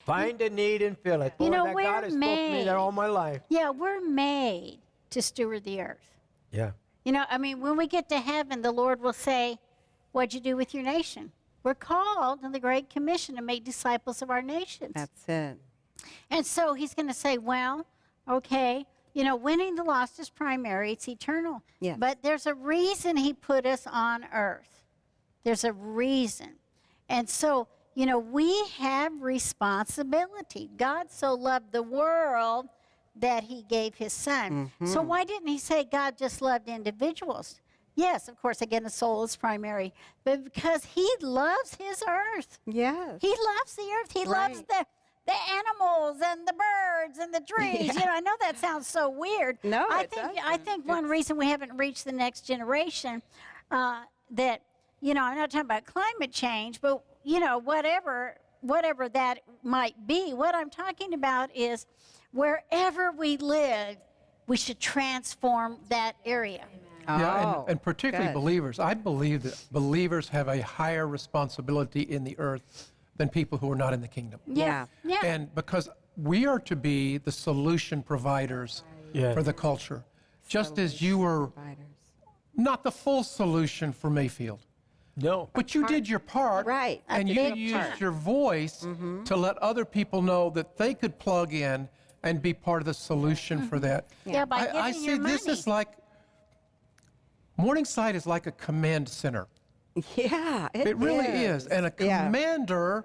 Find a need and fill it. You Boy, know, that we're God has spoken to me that all my life. Yeah, we're made to steward the earth. Yeah. You know, I mean, when we get to heaven, the Lord will say, what'd you do with your nation? We're called in the Great Commission to make disciples of our nations. That's it. And so he's going to say, well, okay, you know, winning the lost is primary. It's eternal. Yes. But there's a reason he put us on earth. There's a reason. And so, you know, we have responsibility. God so loved the world that he gave his son. So why didn't he say God just loved individuals? Yes, of course, again, the soul is primary. But because he loves his earth. Yes. He loves the earth. He loves the animals and the birds and the trees. Yeah. You know, I know that sounds so weird. No, I it think doesn't. one reason we haven't reached the next generation that, you know, I'm not talking about climate change, but, you know, whatever that might be, what I'm talking about is wherever we live, we should transform that area. Yeah, and particularly good. believers. I believe that believers have a higher responsibility in the earth than people who are not in the kingdom. Yeah. Yeah. And because we are to be the solution providers for the culture, just as you were Providers. not the full solution for Mayfield. No. But you did your part, Right. and A you big used part. your voice to let other people know that they could plug in and be part of the solution for that. Yeah, by giving I your see this money. is like, Morningside is like a command center. Yeah, It really is. And a Yeah. commander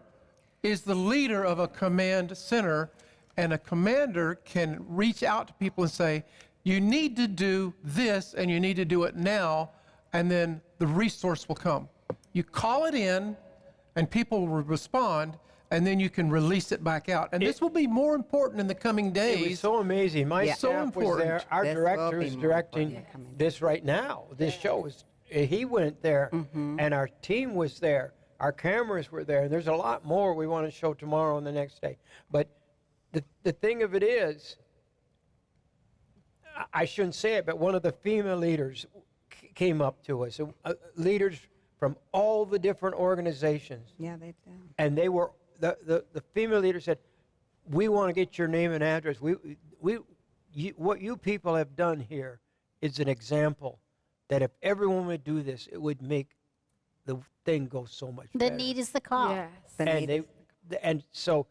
is the leader of a command center, and a commander can reach out to people and say, you need to do this, and you need to do it now, and then the resource will come. You call it in, and people will respond, and then you can release it back out. And this will be more important in the coming days. It was so amazing. My Yeah. staff So was there. important. Our This will director be is more directing important coming. this right now. This show was, he went there, and our team was there. Our cameras were there. And there's a lot more we want to show tomorrow and the next day. But the thing of it is, I shouldn't say it, but one of the female leaders came up to us, leaders from all the different organizations. Yeah, they've done. And they were, the female leader said, we want to get your name and address. What you people have done here is an example that if everyone would do this, it would make the thing go so much The better. need is the call. Yes. And so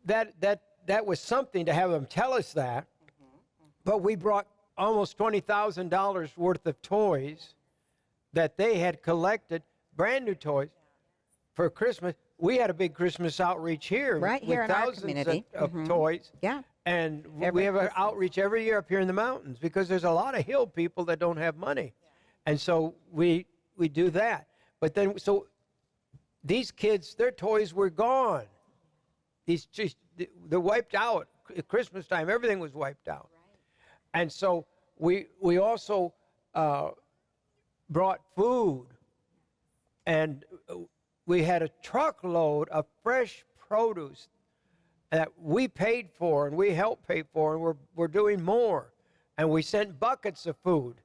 that was something to have them tell us that. But we brought almost $20,000 worth of toys that they had collected, brand new toys, for Christmas. We had a big Christmas outreach here Right with here in our thousands community. of toys. Yeah. And Every we have an Christmas. outreach every year up here in the mountains because there's a lot of hill people that don't have money. And so we do that. But then, so these kids, their toys were gone. They're wiped out. At Christmas time, everything was wiped out. And so we also brought food, and we had a truckload of fresh produce that we paid for and we helped pay for, and we're doing more. And we sent buckets of food.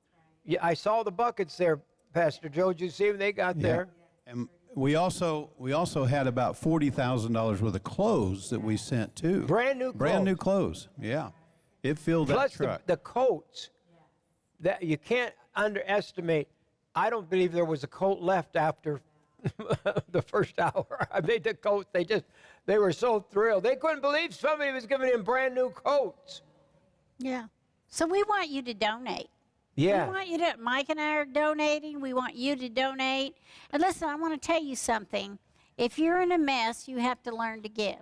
Yeah, I saw the buckets there, Pastor Joe. Did you see them? They got there. And we also had about $40,000 worth of clothes that we sent too. Brand new clothes. Brand new clothes. Yeah, it filled that Plus truck. the coats that you can't underestimate. I don't believe there was a coat left after the first hour. I made the coats. They were so thrilled. They couldn't believe somebody was giving them brand new coats. Yeah. So we want you to donate. Yeah. We want you to, Mike and I are donating. We want you to donate. And listen, I want to tell you something. If you're in a mess, you have to learn to give.